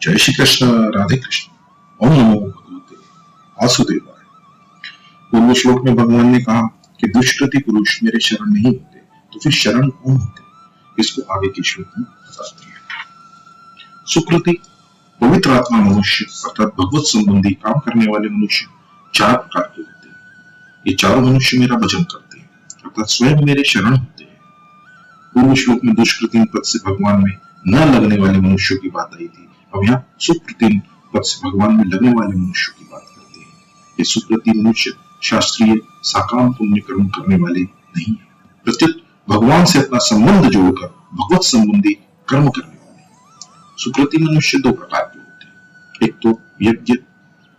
जय श्री कृष्ण, राधे कृष्ण। ओम नमो भगवते वासुदेवाय। पूर्व श्लोक में भगवान ने कहा कि दुष्कृति पुरुष मेरे शरण नहीं होते, तो फिर शरण कौन होते? इसको आगे के श्लोक में बताते हैं। सुकृति पवित्र आत्मा मनुष्य अर्थात भगवत संबंधी काम करने वाले मनुष्य चार प्रकार के होते हैं। ये चारों मनुष्य मेरा भजन करते हैं अर्थात स्वयं मेरे शरण होते हैं। पूर्व श्लोक में दुष्कृति पद से भगवान में न लगने वाले मनुष्यों की बात आई थी। अब यहाँ सुकृति पद से भगवान में लगने वाले मनुष्यों की बात करते हैं। ये सुकृति मनुष्य शास्त्रीय साकाम पुण्य कर्म करने वाले नहीं है, प्रत्युत भगवान से अपना संबंध जोड़कर भगवत संबंधी कर्म करने वाले। सुकृति मनुष्य दो प्रकार के होते हैं, एक तो यज्ञ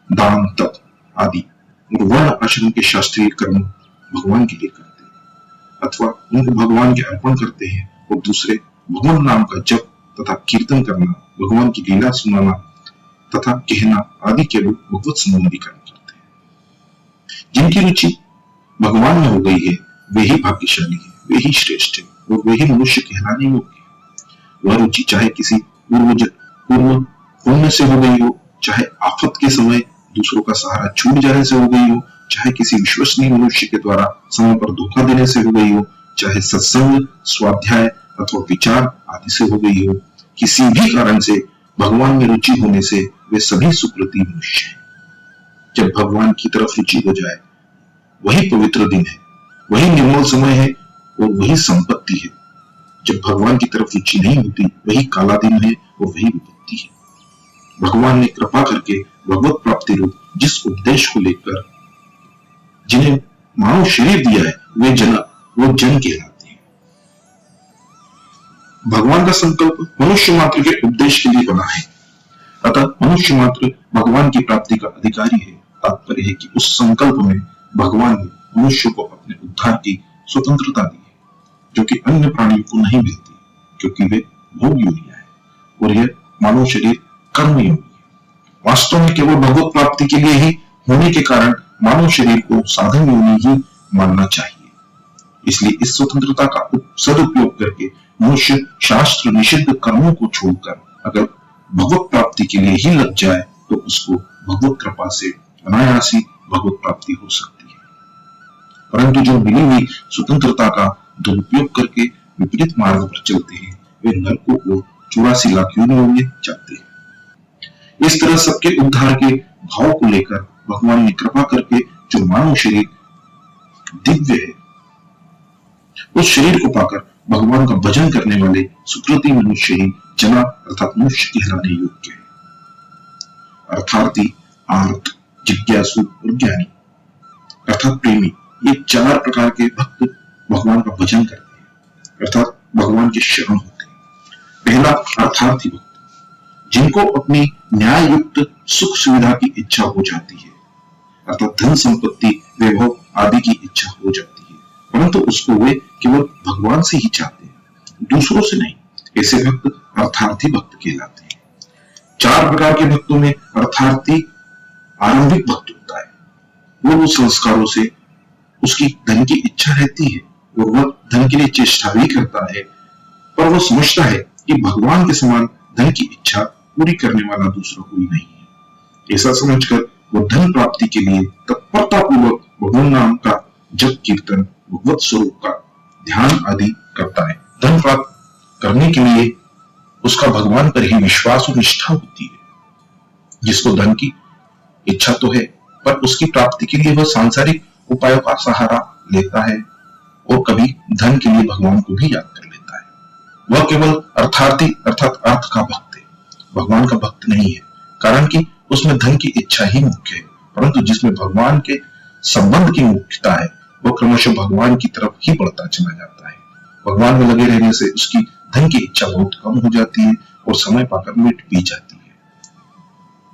दान तप आदि और वर्ण आश्रम के शास्त्रीय कर्म भगवान के लिए करते हैं अथवा उनको भगवान के अर्पण करते हैं, और दूसरे भगवान नाम का जप तथा कीर्तन करना, भगवान की लीला सुनाना तथा कहना आदि के लोग भगवत संबंधी कर्म करते हैं। जिनकी रुचि भगवान में हो गई है वे ही भाग्यशाली है, वे ही श्रेष्ठ है और वे ही मनुष्य कहलाने योग्य है। वह रुचि चाहे किसी पूर्व पुण्य से हो गई हो, चाहे आफत के समय दूसरों का सहारा छूट जाने से हो गई हो, चाहे किसी विश्वसनीय मनुष्य के द्वारा समय पर धोखा देने से हो गई हो, चाहे सत्संग स्वाध्याय अथवा विचार आदि से हो गई हो, किसी भी कारण से भगवान में रुचि होने से वे सभी सुकृति मनुष्य हैं। जब भगवान की तरफ रुचि हो जाए वही पवित्र दिन है, वही निर्मल समय है और वही संपत्ति है। जब भगवान की तरफ रुचि नहीं होती वही काला दिन है और वही विपत्ति है। भगवान ने कृपा करके भगवत प्राप्ति रूप जिस उपदेश को लेकर जिन्हें मानव शरीर दिया है वो जन कहलाते हैं। भगवान का संकल्प मनुष्य मात्र के उपदेश के लिए बना है, अतः मनुष्य मात्र भगवान की प्राप्ति का अधिकारी है। तात्पर्य है कि उस संकल्प में भगवान ने मनुष्य को अपने उद्धार की स्वतंत्रता दी है, जो कि अन्य प्राणियों को नहीं मिलती, क्योंकि वे भोग योनियां हैं और यह मानव शरीर कर्म योनि है। वास्तव में केवल भगवत प्राप्ति के लिए ही होने के कारण मानव शरीर को साधन योनि ही मानना चाहिए। इसलिए इस स्वतंत्रता का सदुपयोग करके मनुष्य शास्त्र निषिद्ध कर्मों को छोड़कर अगर भगवत प्राप्ति के लिए ही लग जाए तो उसको भगवत कृपा से अनायास ही भगवत प्राप्ति हो सकती है। परंतु जो मिली हुई स्वतंत्रता का दुरुपयोग करके विपरीत मार्ग पर चलते हैं वे नरकों को 84 लाख योनियों में जाते हैं। इस तरह सबके उद्धार के भाव को लेकर भगवान ने कृपा करके जो मानव शरीर दिव्य है उस शरीर को पाकर भगवान का भजन करने वाले सुकृति मनुष्य ही जना अर्थात मनुष्य कहलाने योग्य है। अर्थार्थी, आर्त, जिज्ञासु और ज्ञानी अर्थात प्रेमी, ये चार प्रकार के भक्त भगवान का भजन करते हैं अर्थात भगवान के शरण होते हैं। पहला अर्थार्थी भक्त, जिनको अपनी न्याय युक्त सुख सुविधा की इच्छा हो जाती है अर्थात धन संपत्ति वैभव आदि की इच्छा हो जाती है, परंतु उसको वे केवल भगवान से ही चाहते हैं, दूसरों से नहीं। ऐसे भक्त अर्थार्थी भक्त कहलाते हैं। चार प्रकार के भक्तों में अर्थार्थी आरंभिक भक्त होता है। वो संस्कारों से उसकी धन की इच्छा रहती है और वह धन के लिए चेष्टा भी करता है, पर वह समझता है कि भगवान के समान धन की इच्छा पूरी करने वाला दूसरा कोई नहीं है। ऐसा समझकर वो धन प्राप्ति के लिए तत्परता पूर्वक भगवान नाम का जप कीर्तन, भगवत स्वरूप का ध्यान आदि करता है। धन प्राप्त करने के लिए उसका भगवान पर ही विश्वास और निष्ठा होती है। जिसको धन की इच्छा तो है पर उसकी प्राप्ति के लिए वह सांसारिक उपायों का सहारा लेता है और कभी धन के लिए भगवान को भी याद कर लेता है। वह केवल अर्थार्थी अर्थात अर्थ का भक्त है, भगवान का भक्त नहीं है, कारण कि उसमें धन की इच्छा ही मुख्य है। परंतु जिसमें भगवान के संबंध की मुख्यता है वह क्रमशः भगवान की तरफ ही बढ़ता चला जाता है। भगवान में लगे रहने से उसकी धन की इच्छा बहुत कम हो जाती है और समय पाकर मिट भी जाती है।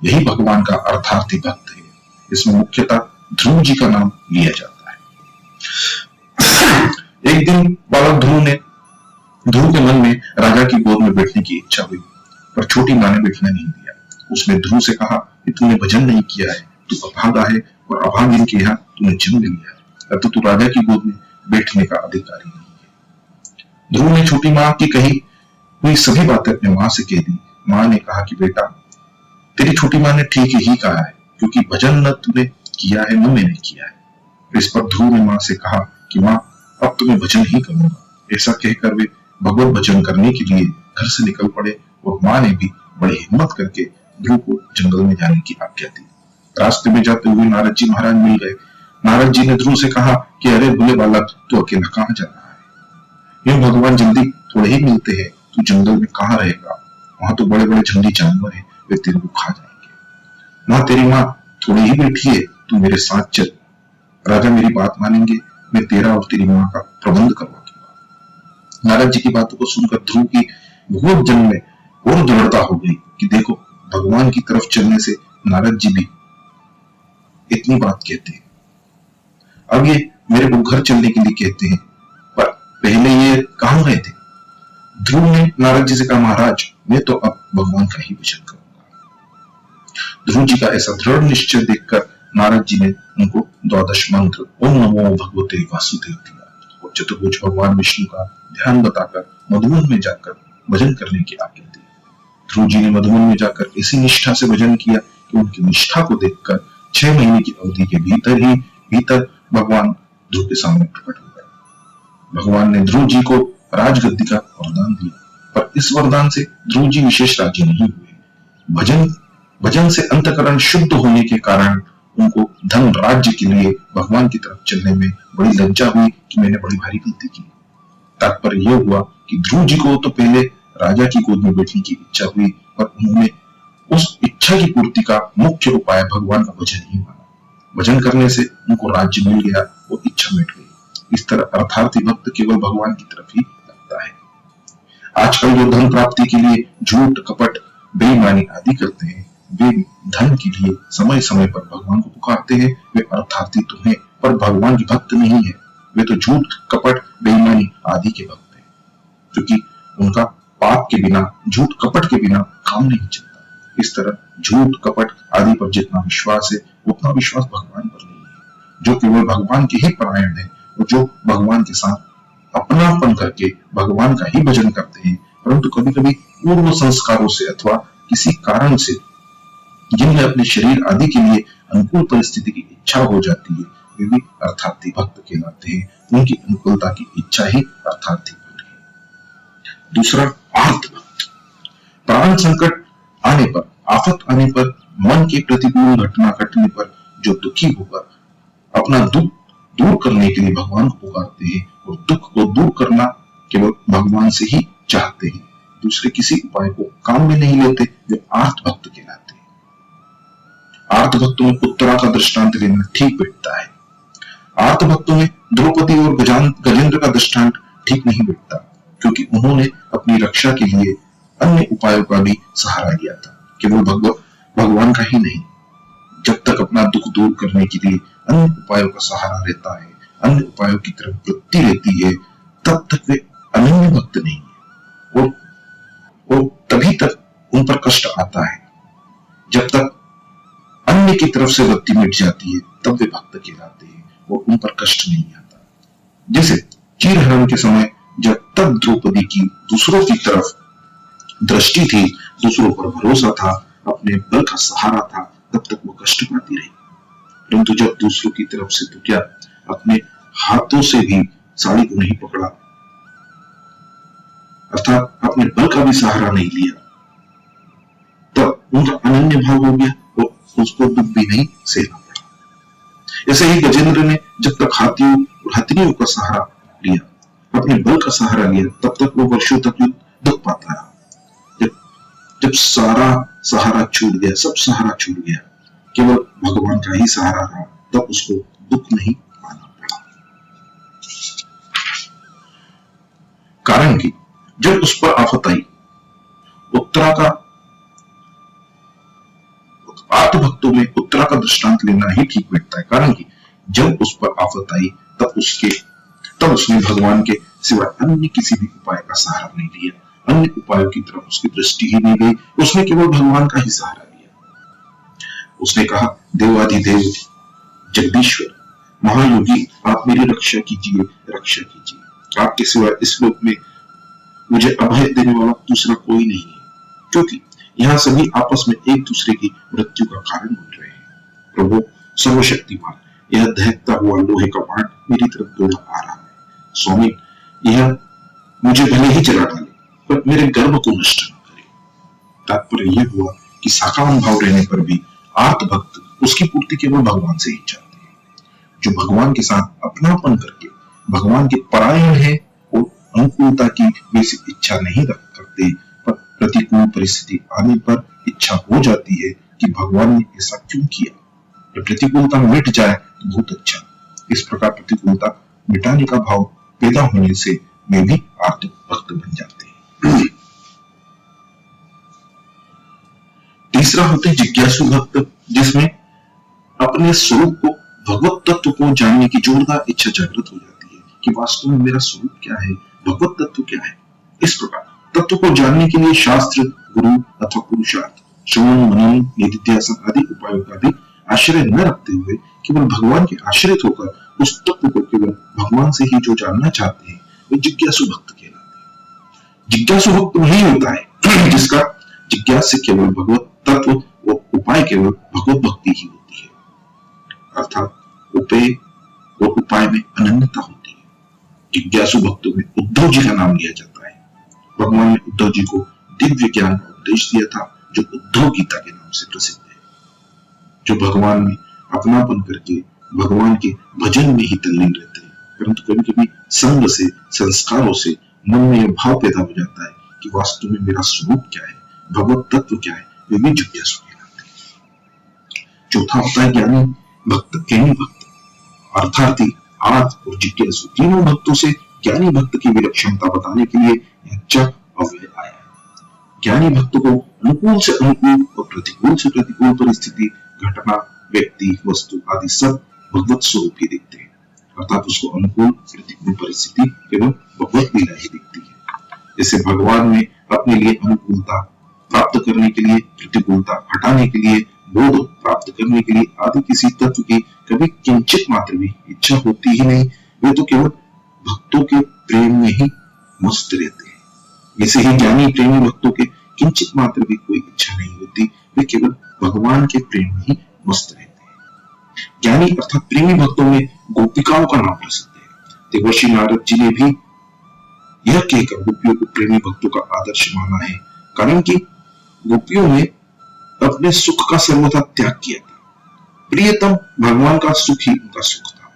यही भगवान का अर्थार्थी भक्त है। इसमें मुख्यतः ध्रुव जी का नाम लिया जाता है। एक दिन बालक ध्रुव के मन में राजा की गोद में बैठने की इच्छा हुई, पर छोटी माँ ने बैठने नहीं दिया। उसने ध्रुव से कहा कि तूने भजन नहीं किया है, तू अभागा है और अभागिन के यहाँ तूने जन्म लिया है, अतः तू राजा की गोद में बैठने का अधिकारी नहीं है। ध्रुव ने छोटी माँ की कही हुई सभी बातें अपने माँ से कह दी। माँ ने कहा कि बेटा तेरी छोटी माँ ने ठीक ही कहा है, क्योंकि भजन न तूने किया है न मैंने किया है। इस पर ध्रुव ने माँ से कहा कि माँ, अब तो मैं भजन ही करूंगा। ऐसा कहकर वे भगवत भजन करने के लिए घर से निकल पड़े और माँ ने भी बड़ी हिम्मत करके ध्रुव को जंगल में जाने की आज्ञा दी। रास्ते में जाते हुए नारद जी महाराज मिल गए। नारद जी ने ध्रुव से कहा कि अरे भोले बालक, तू अकेला कहाँ जा रहा है? यूं भगवान जल्दी थोड़े ही मिलते हैं, तू जंगल में कहाँ रहेगा? वहां तो बड़े बड़े जंगली जानवर हैं, वे तेरे को खा जाएंगे। माँ, तेरी माँ थोड़ी ही बैठी है, तू मेरे साथ चल। राजा मेरी बात मानेंगे, मैं तेरा और तेरी माँ का प्रबंध करवा दूंगा। नारद जी की बातों को सुनकर ध्रुव की भगवत जन में और दृढ़ता हो गई कि देखो, भगवान की तरफ चलने से नारद जी भी इतनी बात कहते हैं, अब ये मेरे को घर चलने के लिए कहते हैं, पर पहले ये कहां गए थे? ध्रुव ने नारद जी से कहा, महाराज, मैं तो अब भगवान का ही भजन करूंगा। ध्रुव जी का ऐसा दृढ़ निश्चय देखकर नारद जी ने उनको 12 मंत्र ओम नमो भगवते वासुदेव दिया और चतुर्भुज भगवान विष्णु का ध्यान बताकर मधुवन में जाकर भजन करने की आज्ञा दी। ध्रुव जी ने मधुवन में जाकर ऐसी निष्ठा से भजन किया कि उनकी निष्ठा को देखकर 6 महीने की अवधि के भीतर भगवान ध्रुव के सामने प्रकट हो गए। भगवान ने ध्रुव जी को राजगद्दी का वरदान दिया, पर इस वरदान से ध्रुव जी विशेष राजी नहीं हुए। भजन से अंतकरण शुद्ध होने के कारण उनको धन राज्य के लिए भगवान की तरफ चलने में बड़ी लज्जा हुई कि मैंने बड़ी भारी गलती की। तात्पर्य यह हुआ कि ध्रुव जी को तो पहले राजा की गोद में बैठने की इच्छा हुई, पर उन्होंने उस इच्छा की पूर्ति का मुख्य उपाय भगवान का भजन ही माना। भजन करने से उनको राज्य मिल गया, वो इच्छा मिट गई। इस तरह अर्थार्थी भक्त केवल भगवान की तरफ ही लगता है। आजकल जो धन प्राप्ति के लिए झूठ, कपट, बेईमानी आदि करते हैं, वे धन के लिए समय समय पर भगवान को पुकारते हैं। वे अर्थार्थी तो हैं, पर भगवान के भक्त नहीं है। वे तो झूठ, कपट, बेईमानी आदि के भक्त हैं, क्योंकि उनका पाप के बिना, झूठ कपट के बिना काम नहीं चलता। इस तरह झूठ, कपट आदि पर जितना विश्वास है, उतना विश्वास भगवान पर नहीं है। जो केवल भगवान के ही परायण है और जो भगवान के साथ अपनापन करके भगवान का ही भजन करते हैं, परंतु कभी कभी पूर्व संस्कारों से अथवा किसी कारण से जिनमें अपने शरीर आदि के लिए अनुकूल परिस्थिति की इच्छा हो जाती है, वे भी अर्थार्थी भक्त कहलाते हैं। उनकी अनुकूलता की इच्छा ही अर्थार्थी भक्त है। दूसरा, आर्त भक्त। प्राण संकट आने पर, आफत आने पर, मन के प्रतिकूल घटना घटने पर जो दुखी होकर अपना दुख दूर करने के लिए भगवान को पुकारते हैं और दुख को दूर करना केवल भगवान से ही चाहते हैं, दूसरे किसी उपाय को काम में नहीं लेते, वे आर्त भक्त कहलाते हैं। आर्त भक्तों में उत्तरा का दृष्टांत लेना ठीक बैठता है। आर्त भक्तों में द्रौपदी और गजेंद्र का दृष्टांत ठीक नहीं बैठता, क्योंकि उन्होंने अपनी रक्षा के लिए अन्य उपायों का भी सहारा लिया था, केवल भगवान का ही नहीं। जब तक अपना दुख दूर करने के लिए अन्य उपायों का सहारा रहता है, अन्य उपायों की तरफ वृत्ति रहती है, तब तक वे अनन्य भक्त नहीं है और तभी तक उन पर कष्ट आता है। जब तक अन्य की तरफ से वृत्ति मिट जाती है, तब वे भक्त कहलाते हैं और उन पर कष्ट नहीं आता। जैसे चीरहरण के समय जब तक द्रौपदी की दूसरों की तरफ दृष्टि थी, दूसरों पर भरोसा था, अपने बल का सहारा था, तब तक वो कष्ट पाती रही। परंतु जब दूसरों की तरफ से तो क्या, अपने हाथों से भी साड़ी को नहीं पकड़ा, अर्थात अपने बल का भी सहारा नहीं लिया, तब उनका अनन्य भाव हो गया और उसको दुख भी नहीं सहना पड़ा। ऐसे ही गजेंद्र ने जब तक हाथियों और हथनियों का सहारा लिया, अपने बल का सहारा लिया, तब तक वो वर्षों तक दुख पाता रहा। जब सारा सहारा छूट गया, सब सहारा छूट गया, केवल भगवान का ही सहारा रहा, तब उसको दुख नहीं पाना पड़ा। कारण कि जब उस पर आफत आई, उत्तरा का आर्त भक्तों में उत्तरा का दृष्टांत लेना ही ठीक बैठता है। कारण कि जब उस पर आफत आई, तब उसने भगवान के सिवाय अन्य किसी भी उपाय का सहारा नहीं लिया, अन्य उपायों की तरफ उसकी दृष्टि ही नहीं गई, उसने केवल भगवान का ही सहारा लिया। उसने कहा, देवाधिदेव जगदीश्वर महायोगी, आप मेरी रक्षा कीजिए, रक्षा कीजिए। आपके सिवाय इस लोक में मुझे अभय देने वाला दूसरा कोई नहीं है, क्योंकि यहाँ सभी आपस में एक दूसरे की मृत्यु का कारण बन रहे हैं। प्रभु सर्वशक्तिमान, यह दहकता हुआ लोहे का बाण मेरी तरफ दौड़ा आ रहा है। स्वामी, यह मुझे भले ही जला डाले, पर मेरे गर्भ को नष्ट न करे। तात्पर्य यह हुआ कि साकाम भाव रहने पर भी आर्त भक्त उसकी पूर्ति केवल भगवान से ही चाहते हैं। जो भगवान के साथ अपनापन करके भगवान के परायण है और अनुकूलता की वैसी इच्छा नहीं करते, पर प्रतिकूल परिस्थिति आने पर इच्छा हो जाती है कि भगवान ने ऐसा क्यों किया। जब प्रतिकूलता मिट जाए तो बहुत अच्छा। इस प्रकार प्रतिकूलता मिटाने का भाव पैदा होने से वे भी आर्त भक्त बन जाते हैं। तीसरा होते हैं जिज्ञासु भक्त, जिसमें अपने स्वरूप को, भगवत तत्व को जानने की जोरदार इच्छा जागृत हो जाती है कि वास्तव में मेरा स्वरूप क्या है, भगवत तत्व क्या है। इस प्रकार तत्व को जानने के लिए शास्त्र, गुरु अथवा पुरुषार्थ, श्रवण, मनन, निधिध्यासन आदि उपायों का भी आश्रय न रखते हुए केवल भगवान के आश्रित होकर उस तत्व को केवल भगवान से ही जो जानना चाहते हैं, वे जिज्ञासु भक्त कहलाते हैं। जिज्ञासु भक्त वही होता है जिसका जिज्ञास से केवल भगवत तत्व व उपाय केवल भगवत भक्ति ही होती है, अर्थात उपेय और उपाय में अनन्यता होती है। जिज्ञासु भक्तों में उद्धव जी का नाम लिया जाता है। भगवान ने उद्धव जी को दिव्य ज्ञान का उपदेश दिया था, जो उद्धव गीता के नाम से प्रसिद्ध है। जो भगवान में अपनापन करके भगवान के भजन में ही तल्लीन रहते हैं, परंतु कभी कभी संग से, संस्कारों से मन में यह भाव पैदा हो जाता है कि वास्तव में मेरा स्वरूप क्या है, भगवत तत्व क्या है, वे भी जिज्ञासु कहलाते हैं। चौथा होता है ज्ञानी भक्त, ज्ञानी भक्त, अर्थार्थी, आर्त और जिज्ञासु। तीनों भक्तों से ज्ञानी भक्त की विलक्षणता बताने के लिए यह च अव्यय आया है। ज्ञानी भक्त को अनुकूल से अनुकूल और प्रतिकूल से प्रतिकूल परिस्थिति, घटना, व्यक्ति, वस्तु आदि सब भगवत स्वरूप ही दिखते हैं, अर्थात उसको अनुकूल प्रतिकूल परिस्थिति केवल भगवत लीला ही दिखती है। जैसे भगवान में अपने लिए अनुकूलता प्राप्त करने के लिए, प्रतिकूलता हटाने के लिए, बोध प्राप्त करने के लिए आदि किसी तत्व की कभी किंचित मात्र भी इच्छा होती ही नहीं। वे तो केवल भक्तों के प्रेम में ही मस्त रहते हैं। वैसे ही ज्ञानी प्रेमी भक्तों के किंचित मात्र भी कोई इच्छा नहीं होती, वे केवल भगवान के प्रेम में ही मस्त रहते हैं। ज्ञानी अर्थात प्रेमी भक्तों में गोपिकाओं का नाम प्रसिद्ध है। देवर्षि नारद जी ने भी यह कहकर गोपियों को प्रेमी भक्तों का आदर्श माना है, कारण कि गोपियों ने अपने सुख का सर्वथा त्याग किया था। प्रियतम भगवान का सुख ही उनका सुख था।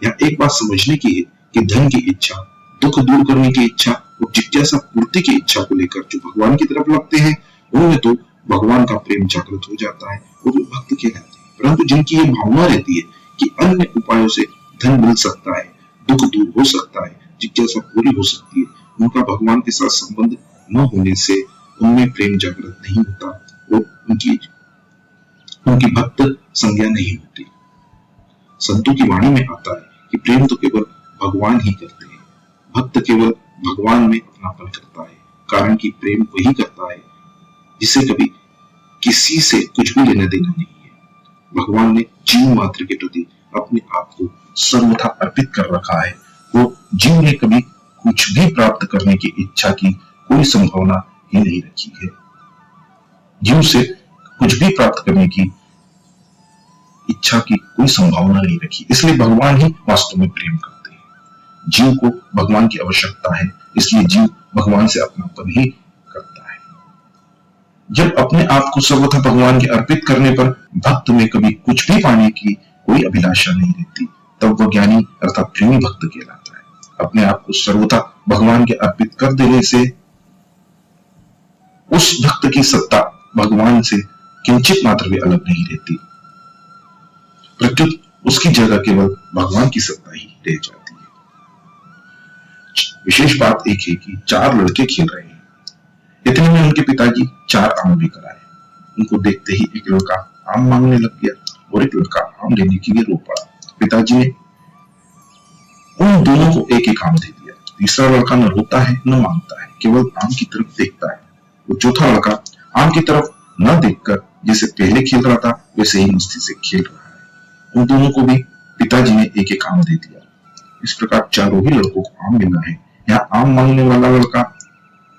यह एक बात समझने की है कि धन की इच्छा, दुख दूर करने की इच्छा और जिज्ञासा पूर्ति की इच्छा को लेकर जो भगवान की तरफ लगते हैं, उनमें तो भगवान का प्रेम जागृत हो जाता है और वे भक्त कहलाते हैं। परंतु जिनकी यह भावना रहती है कि अन्य उपायों से धन मिल सकता है, दुख दूर हो सकता है, जिज्ञासा पूरी हो सकती है, उनका भगवान के साथ संबंध न होने से उनमें प्रेम जागृत नहीं होता और उनकी भक्त संज्ञा नहीं होती। संतों की वाणी में आता है कि प्रेम तो केवल भगवान ही करते हैं, भक्त केवल भगवान में अपनापन करता है, कारण कि प्रेम वही करता है जिसे कभी किसी से कुछ भी लेना देना नहीं है। भगवान ने जीव मात्र के प्रति अपने आप को सर्वथा अर्पित कर रखा है। वो जीव ने कभी कुछ भी प्राप्त करने की इच्छा की कोई संभावना ही नहीं रखी है। जीव से कुछ भी प्राप्त करने की इच्छा की कोई संभावना नहीं रखी, इसलिए भगवान ही वास्तव में प्रेम करते हैं। जीव को भगवान की आवश्यकता है, इसलिए जीव भगवान से अपनापन ही करता है। जब अपने आप को सर्वथा भगवान के अर्पित करने पर भक्त में कभी कुछ भी पाने की कोई अभिलाषा नहीं रहती, तब वह ज्ञानी अर्थात प्रेमी भक्त कहलाता है। अपने आप को सर्वथा भगवान के अर्पित कर देने से उस भक्त की सत्ता भगवान से किंचित मात्र भी अलग नहीं रहती, प्रत्युत उसकी जगह केवल भगवान की सत्ता ही रह जाती है। विशेष बात एक है कि 4 लड़के खेल रहे हैं। इतने में उनके पिताजी 4 आम लेकर आए। उनको देखते ही एक लड़का आम मांगने लग गया और एक लड़का आम लेने के लिए रो पड़ा। पिताजी ने उन दोनों को एक एक आम दे दिया। तीसरा लड़का न रोता है न मांगता है, केवल आम की तरफ देखता है। और चौथा लड़का आम की तरफ न देखकर जैसे पहले खेल रहा था वैसे ही मस्ती से खेल रहा है। उन दोनों को भी पिताजी ने एक एक आम दे दिया। इस प्रकार चारों ही लड़कों को आम मिला है। यहाँ आम मांगने वाला लड़का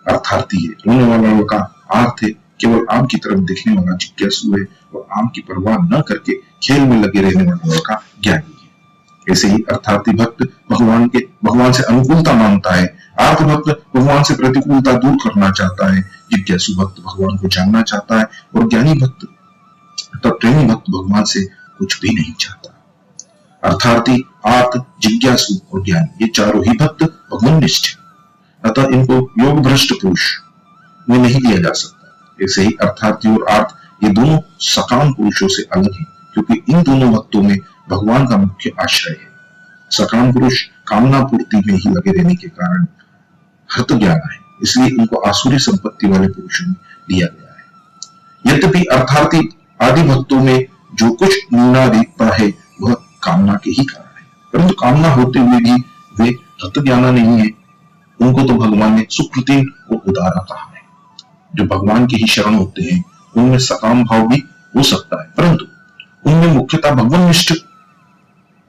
अर्थार्थी है, रोने वाला लड़का आर्थ है, केवल आम की तरफ देखने वाला जिज्ञासु है और आम की परवाह न करके खेल में लगे रहने वाला का ज्ञानी है। ऐसे ही अर्थार्थी भक्त भगवान से अनुकूलता मांगता है, आर्थ भक्त भगवान से प्रतिकूलता दूर करना चाहता है, जिज्ञासु भक्त भगवान को जानना चाहता है और ज्ञानी भक्त तब प्रेमी भक्त भगवान से कुछ भी नहीं चाहता। अर्थार्थी, आर्त, जिज्ञासु और ज्ञानी ये चारों ही भक्त भगवाननिष्ठ है, अतः इनको योग भ्रष्ट पुरुष में नहीं लिया जा सकता। ऐसे ही अर्थार्थी और आर्त ये दोनों सकाम पुरुषों से अलग हैं, क्योंकि इन दोनों भक्तों में भगवान का मुख्य आश्रय है। सकाम पुरुष कामना पूर्ति में ही लगे रहने के कारण हत ज्ञान है, इसलिए इनको आसुरी संपत्ति वाले पुरुषों में लिया गया है। यद्यपि अर्थार्थी आदि भक्तों में जो कुछ न्यूनाधिकता है वह कामना के ही कारण है, परंतु कामना होते हुए भी वे हत ज्ञाना नहीं है। उनको तो भगवान ने सुकृतिन और उदारा कहा है। जो भगवान के ही शरण होते हैं उनमें सकाम भाव भी हो सकता है, परंतु उनमें मुख्यतः भगवाननिष्ठ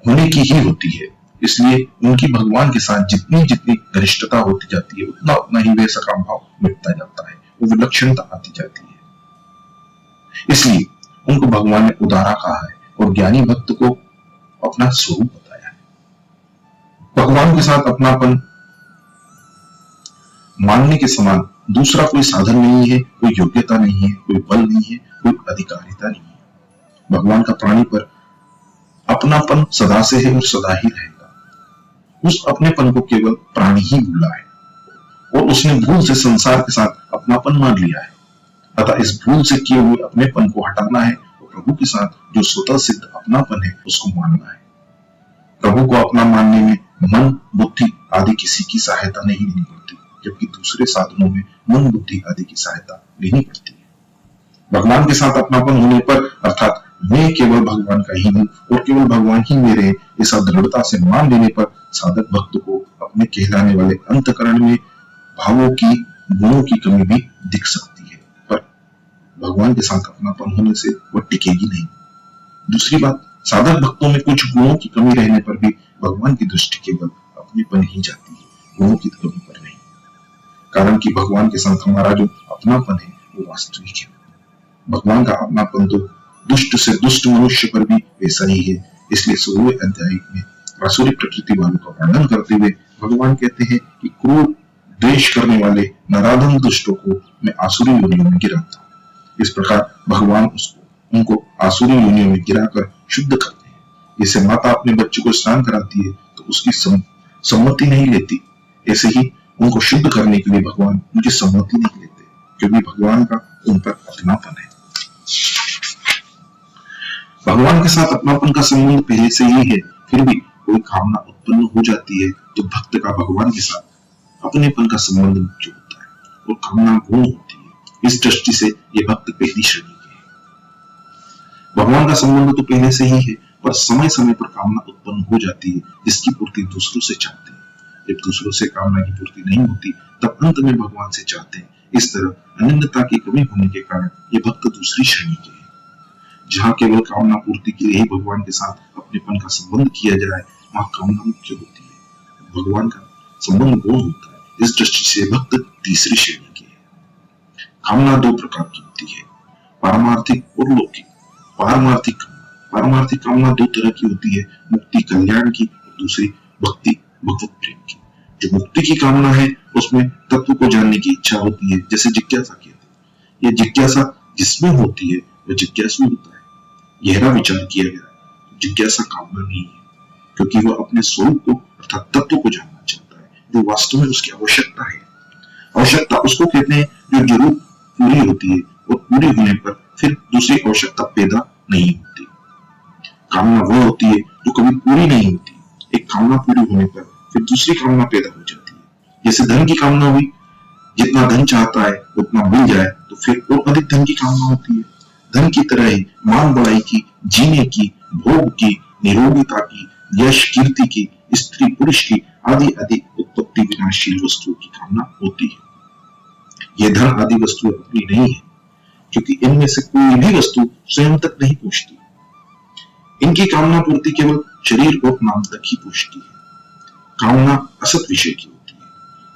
होने की ही होती है, इसलिए उनकी भगवान के साथ जितनी जितनी घनिष्ठता होती जाती है उतना उतना ही वे सकाम भाव मिटता जाता है, वो विलक्षणता आती जाती है। इसलिए उनको भगवान ने उदारा कहा है और ज्ञानी भक्त को अपना स्वरूप बताया है। भगवान के साथ अपनापन मानने के समान दूसरा कोई साधन नहीं है, कोई योग्यता नहीं है, कोई बल नहीं है, कोई अधिकारिता नहीं है। भगवान का प्राणी पर अपनापन सदा से है और सदा ही रहेगा। उस अपनेपन को केवल प्राणी ही भूला है और उसने भूल से संसार के साथ अपनापन मान लिया है। अतः इस भूल से किए हुए अपनेपन को हटाना है और प्रभु के साथ जो स्वतः सिद्ध अपनापन है उसको मानना है। प्रभु को अपना मानने में मन, बुद्धि आदि किसी की सहायता नहीं लेनी पड़ती, जबकि दूसरे साधनों में मन, बुद्धि आदि की सहायता लेनी पड़ती है। भगवान के साथ अपनापन होने पर अर्थात मैं केवल भगवान का ही हूँ और केवल भगवान ही मेरे ऐसा दृढ़ता से मान लेने पर साधक भक्त को अपने कहलाने वाले अंतकरण में भावों की, गुणों की कमी भी दिख सकती है, पर भगवान के साथ अपनापन होने से वह टिकेगी नहीं। दूसरी बात, साधक भक्तों में कुछ गुणों की कमी रहने पर भी भगवान की दृष्टि केवल अपने पर ही जाती है, गुणों की कमी पर नहीं। कारण कि भगवान के साथ हमारा जो अपनापन है वो वास्तविक है। भगवान का अपनापन तो दुष्ट से दुष्ट मनुष्य पर भी वैसा ही है। इसलिए 16वें अध्याय में आसुरी प्रकृति वालों का वर्णन करते हुए भगवान कहते हैं कि क्रूर द्वेष करने वाले नराधम दुष्टों को मैं आसुरी योनियों में गिराता हूं। इस प्रकार भगवान उनको आसुरी योनियों में गिराकर शुद्ध करते हैं। जैसे माता अपने बच्चे को स्नान कराती है तो उसकी सम्मति नहीं लेती, ऐसे ही उनको शुद्ध करने के लिए भगवान उनकी सम्मति नहीं लेते, क्योंकि भगवान का उन पर अपनापन है। भगवान के साथ अपनापन का संबंध पहले से ही है, फिर भी कोई कामना उत्पन्न हो जाती है तो भक्त का भगवान के साथ अपनेपन का संबंध मुख्य होता है और कामना गौण होती है। इस दृष्टि से ये भक्त पहली श्रेणी के हैं। भगवान का संबंध तो पहले से ही है, पर समय समय पर कामना उत्पन्न हो जाती है जिसकी पूर्ति दूसरों से चाहते हैं। जब दूसरों से कामना की पूर्ति नहीं होती तब अंत में भगवान से चाहते हैं। इस तरह अनन्यता की कमी होने के कारण ये भक्त दूसरी श्रेणी के हैं। जहाँ केवल कामना पूर्ति के लिए ही भगवान के साथ अपनेपन का संबंध किया जाए वहां कामना मुख्य होती है, भगवान का संबंध गौण होता है। इस दृष्टि से भक्त तीसरी श्रेणी के हैं। कामना दो प्रकार की होती है, पारमार्थिक और लौकिक। पारमार्थिक कामना दो तरह की होती है, मुक्ति कल्याण की और दूसरी भक्ति भगवत प्रेम की। जो मुक्ति की कामना है उसमें तत्व को जानने की इच्छा होती है, जैसे जिज्ञासा कहते हैं। यह जिज्ञासा जिसमें होती है वह जिज्ञासु होता है। गहरा विचार किया गया जिज्ञासा कामना नहीं है, क्योंकि वह अपने स्वरूप को अर्थात तत्व को जानना चाहता है जो वास्तव में उसकी आवश्यकता है। आवश्यकता उसको कहते हैं जो जरूर पूरी होती है और पूरी होने पर फिर दूसरी आवश्यकता पैदा नहीं होती। कामना वह होती है जो कभी पूरी नहीं होती। एक कामना पूरी होने पर फिर दूसरी कामना पैदा हो जाती है। जैसे धन की कामना हुई, जितना धन चाहता है उतना मिल जाए तो फिर और अधिक धन की कामना होती है। धन की तरह ही मान बढ़ाई की, जीने की, भोग की, निरोगिता की, यश कीर्ति की, स्त्री पुरुष की आदि आदि उत्पत्ति विनाशील वस्तुओं की कामना होती है। यह धन आदि वस्तुएं अपनी नहीं है, क्योंकि इनमें से कोई भी वस्तु स्वयं तक नहीं पहुंचती। इनकी कामना पूर्ति केवल शरीर और नाम तक ही पहुंचती है। कामना असत विषय की होती है।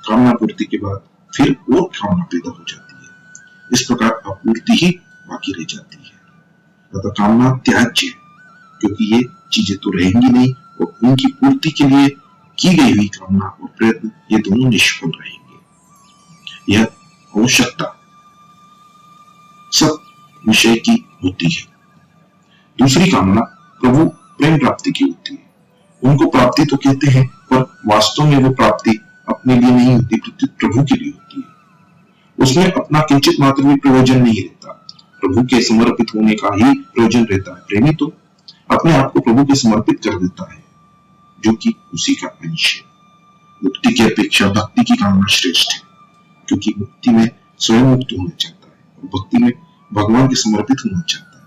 कामना पूर्ति के बाद फिर और कामना पैदा हो जाती है। इस प्रकार आपूर्ति ही बाकी रह जाती है। अतः कामना त्याज्य है, क्योंकि ये चीजें तो रहेंगी नहीं और उनकी पूर्ति के लिए की गई हुई कामना और प्रयत्न ये दोनों निष्फल रहेंगे। यह आवश्यकता सब विषय की होती है। दूसरी कामना प्रभु प्रेम प्राप्ति की होती है। उनको प्राप्ति तो कहते हैं, पर वास्तव में वो प्राप्ति अपने लिए नहीं होती, प्रभु के लिए होती है। उसमें अपना किंचित मात्र भी प्रयोजन नहीं रहता, प्रभु के समर्पित होने का ही प्रयोजन रहता है। प्रेमी तो अपने आप को प्रभु के समर्पित कर देता है, जो कि उसी का अंश है। मुक्ति की अपेक्षा भक्ति की कामना श्रेष्ठ है, क्योंकि मुक्ति में स्वयं मुक्त होना चाहता है और भक्ति में भगवान के समर्पित होना चाहता है।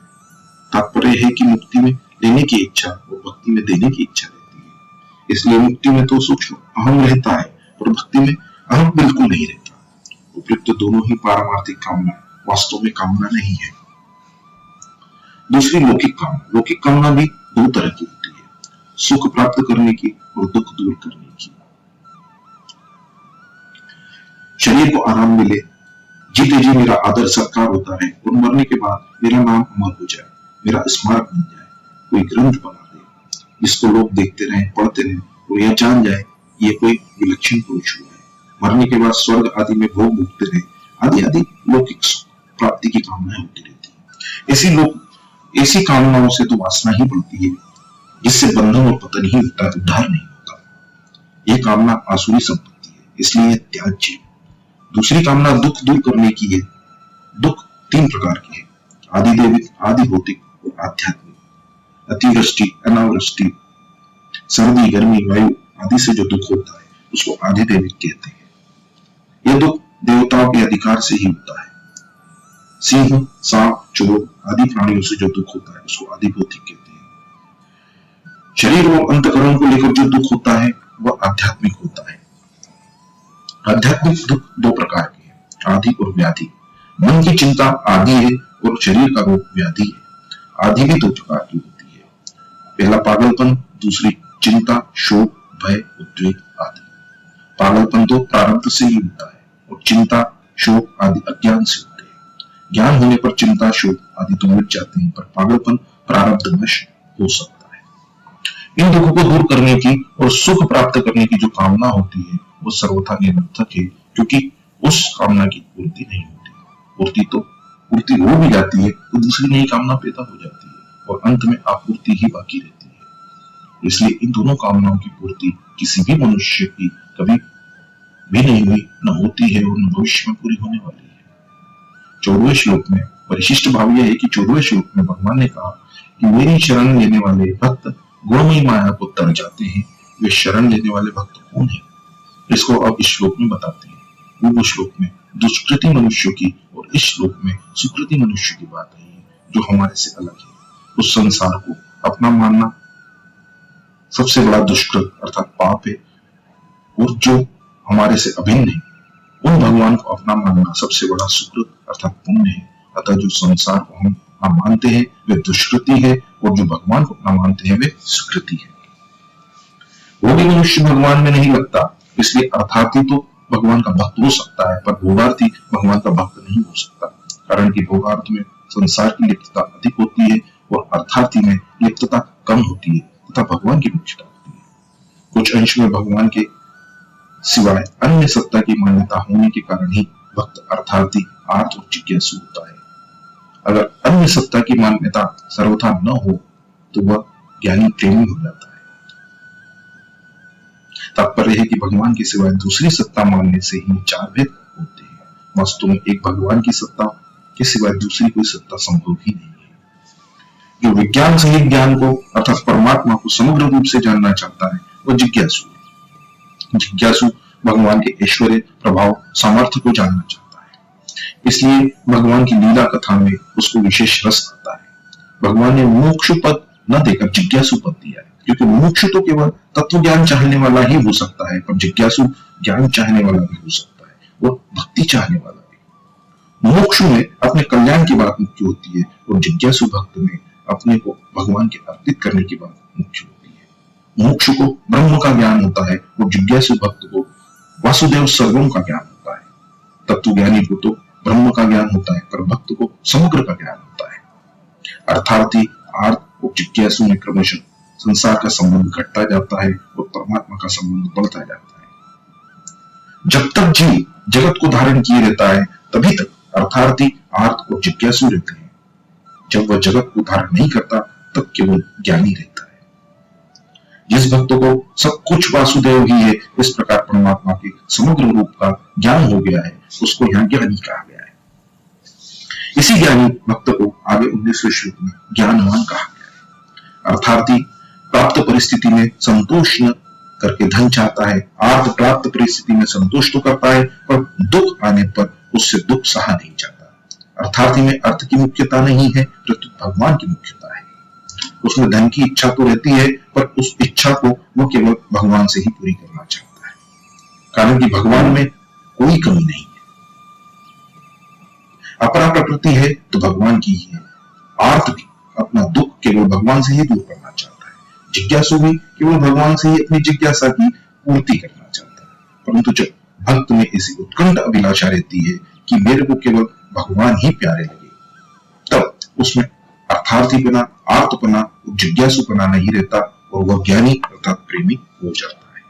तात्पर्य है कि मुक्ति में लेने की इच्छा और भक्ति में देने की इच्छा रहती है। इसलिए मुक्ति में तो सूक्ष्म अहम रहता है और भक्ति में अहम बिल्कुल नहीं रहता। उपयुक्त दोनों ही पारमार्थिक कामना वास्तव में कामना नहीं है। दूसरी लौकिक कामना। लौकिक कामना भी दो तरह की होती है, सुख प्राप्त करने की और दुख दूर करने की। शरीर को आराम मिले, जीते जी मेरा आदर सत्कार होता है और मरने के बाद मेरा नाम अमर हो जाए, मेरा स्मारक बन जाए, कोई ग्रंथ बना दे जिसको लोग देखते रहें, पढ़ते रहें और यह जान जाए ये कोई विलक्षण पुरुष हुआ है। मरने के बाद स्वर्ग आदि में भोग भोगते रहे, आदि आदि लौकिक प्राप्ति की कामनाएं होती रहती है। ऐसी कामनाओं से तो वासना ही बढ़ती है, जिससे बंधन और पतन ही होता है, उद्धार नहीं होता। यह कामना आसुरी संपत्ति है, इसलिए त्याज्य है। दूसरी कामना दुख दूर करने की है। दुख तीन प्रकार के हैं, आदिदैविक, आदि भौतिक और आध्यात्मिक। अतिवृष्टि, अनावृष्टि, सर्दी, गर्मी, वायु आदि से जो दुख होता है उसको आदिदैविक कहते हैं। यह दुख देवताओं के अधिकार से ही होता है। सिंह, सांप, चोर आदि प्राणियों से जो दुख होता है उसको आदि भौतिक कहते हैं। शरीर और अंतकरण को लेकर जो दुख होता है वह आध्यात्मिक होता है। आध्यात्मिक दुख दो प्रकार के हैं, आदि और व्याधि। मन की चिंता आदि है और शरीर का रोग व्याधि है। आदि भी दो प्रकार की होती है, पहला पागलपन, दूसरी चिंता, शोक, भय, उद्वेग आदि। पागलपन तो प्रारब्ध से ही होता है और चिंता, शोक आदि अज्ञान से होते हैं। ज्ञान होने पर चिंता, शोक आदि तो मिट जाते हैं, पर पागलपन प्रारब्धवश हो सकता है। इन दुखों को दूर करने की और सुख प्राप्त करने की जो कामना होती है वो सर्वथा निरर्थक है, क्योंकि उस कामना की पूर्ति नहीं होती। पूर्ति हो भी जाती है तो दूसरी नई कामना पैदा हो जाती है और अंत में आपूर्ति ही बाकी रहती है। इसलिए इन दोनों कामनाओं की पूर्ति किसी भी मनुष्य की कभी भी नहीं हुई, न होती है और न भविष्य में पूरी होने वाली है। 14वें श्लोक में परिशिष्ट भाव यह है कि 14वें श्लोक में भगवान ने कहा कि मेरी शरण लेने वाले भक्त गुणमयी माया को तर जाते हैं। वे शरण लेने वाले भक्त कौन है, इसको अब इस श्लोक में बताते हैं। पूर्व श्लोक में दुष्कृति मनुष्यों की और इस श्लोक में सुकृति मनुष्य की बात आई है, जो हमारे से अलग है। उस संसार को अपना मानना सबसे बड़ा दुष्कृत अर्थात पाप है, और जो हमारे से अभिन्न है उन भगवान को अपना मानना सबसे बड़ा सुकृत अर्थात पुण्य है। अतः जो संसार को हम मानते हैं वे दुष्कृति है और जो भगवान को अपना मानते हैं वे सुकृति है। वो भी मनुष्य भगवान में नहीं लगता, इसलिए अर्थार्थी तो भगवान का भक्त हो सकता है, पर भोगार्थी भगवान का भक्त नहीं हो सकता, कारण कि भोगार्थ में संसार की लिप्तता अधिक होती है और अर्थार्थी में लिप्तता कम होती है तथा भगवान की निष्ठा होती है। कुछ अंश में भगवान के सिवाय अन्य सत्ता की मान्यता होने के कारण ही भक्त अर्थार्थी, आर्थ और जिज्ञासु होता है। अगर अन्य सत्ता की मान्यता सर्वथा न हो तो वह ज्ञानी प्रेमी हो जाता है। तात्पर्य है कि भगवान के सिवाय दूसरी सत्ता मानने से ही चार भेद होते हैं। वास्तव में एक भगवान की सत्ता के सिवाय दूसरी कोई सत्ता संभव ही नहीं है। जो विज्ञान सहित ज्ञान को अर्थात परमात्मा को समग्र रूप से जानना चाहता है वह जिज्ञासु है। जिज्ञासु भगवान के ऐश्वर्य, प्रभाव, सामर्थ्य को जानना चाहता है, इसलिए भगवान की लीला कथा में उसको विशेष रस आता है। भगवान ने मोक्ष पद न देकर जिज्ञासु पद दिया है, क्योंकि मोक्ष तो केवल तत्व ज्ञान चाहने वाला ही हो सकता है, पर जिज्ञासु ज्ञान चाहने वाला भी हो सकता है, वो भक्ति चाहने वाला भी। मोक्ष में अपने कल्याण की बात मुख्य होती है और जिज्ञासु भक्त में अपने को भगवान के अर्पित करने की बात मुख्य होती है। मोक्ष को ब्रह्म का ज्ञान होता है और जिज्ञासु भक्त को वासुदेव सर्वम का ज्ञान होता है। तत्वज्ञानी को तो ब्रह्म का ज्ञान होता है, पर भक्त को समग्र का ज्ञान होता है। अर्थार्थी आर्त और जिज्ञासु में क्रमशः संसार का संबंध घटता जाता है और परमात्मा का संबंध बढ़ता जाता है। जब तक जीव जगत को धारण किए रहता है तभी तक अर्थार्थी आर्त और जिज्ञासु रहते हैं। जब वह जगत को धारण नहीं करता तब केवल ज्ञानी रहता है। जिस भक्त को सब कुछ वासुदेव ही है, इस प्रकार परमात्मा के समग्र रूप का ज्ञान हो गया है, उसको यहाँ ज्ञानी कहा गया है। इसी ज्ञानी भक्त को आगे 19वें श्लोक में ज्ञानवान कहा गया है। अर्थार्थी प्राप्त परिस्थिति में संतोष न करके धन चाहता है, आर्त प्राप्त परिस्थिति में संतोष तो करता है पर दुख आने पर उससे दुख सहा नहीं जाता। अर्थार्थी में अर्थ की मुख्यता नहीं है, प्रत्युत भगवान की मुख्यता है। उसमें धन की इच्छा तो रहती है पर उस इच्छा को वो केवल भगवान से ही पूरी करना चाहता है, कारण कि भगवान में कोई कमी नहीं है। अपरा प्रकृति है तो भगवान की ही है। आर्त भी अपना दुख केवल भगवान से ही दूर करना चाहता है, जिज्ञासु भी केवल भगवान से ही अपनी जिज्ञासा की पूर्ति करना चाहता है। परंतु जब भक्त में ऐसी उत्कंठ अभिलाषा रहती है कि मेरे को केवल भगवान ही प्यारे लगे, तब उसमें अर्थार्थीपना, आर्तपना, जिज्ञासुपना नहीं रहता और वह ज्ञानी अर्थात प्रेमी हो जाता है।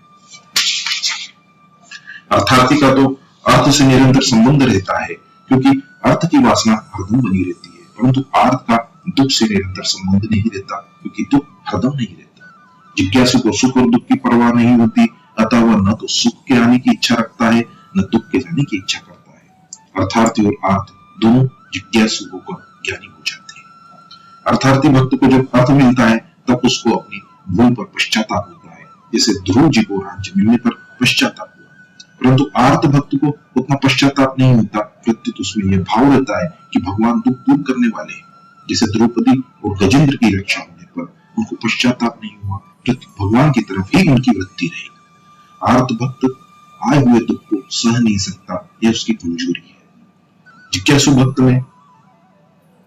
अर्थार्थी का तो अर्थ से निरंतर संबंध रहता है, क्योंकि अर्थ की वासना हरदम बनी रहती है, परंतु आर्त का दुख से निरंतर संबंध नहीं रहता, क्योंकि दुख हरदम नहीं रहता। जिज्ञासु को सुख और दुख की परवाह नहीं होती, अतः वह न तो सुख के आने की इच्छा रखता है न दुख के जाने की इच्छा करता है। अर्थार्थी और आर्त दोनों जिज्ञासु होकर ज्ञानी हो जाते हैं। अर्थार्थी भक्त को जब अर्थ मिलता है तब उसको अपनी भूल पर पश्चाताप होता है, जैसे ध्रुव जी को राज्य मिलने पर पश्चाताप हुआ। परंतु आर्त भक्त को उतना पश्चाताप नहीं होता, प्रत्युत उसमें यह भाव रहता है कि भगवान दुख दूर करने वाले हैं। जैसे द्रौपदी और गजेंद्र की रक्षा होने पर उनको पश्चाताप नहीं हुआ, प्रत्युत भगवान की तरफ ही उनकी वृत्ति रही। आर्त भक्त आए हुए दुख को सह नहीं सकता, यह उसकी कमजोरी है। जिज्ञासु भक्त में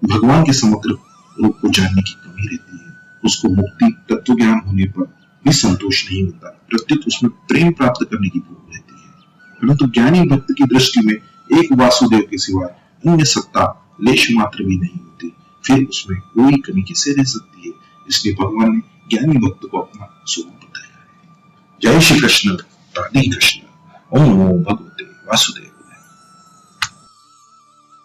भगवान के समग्र रूप को जानने की कमी रहती है। उसको मुक्ति तत्व ज्ञान होने पर भी संतोष नहीं होता, प्रत्युत उसमें प्रेम प्राप्त करने की भूख रहती है। परंतु ज्ञानी भक्त की दृष्टि में एक वासुदेव के सिवा अन्य सत्ता लेश मात्र भी नहीं होती, फिर उसमें कोई कमी कैसे रह सकती है। इसलिए भगवान ने ज्ञानी भक्त को अपना स्वरूप बताया है। जय श्री कृष्ण, राधे कृष्ण। ओम नमो भगवते वासुदेव।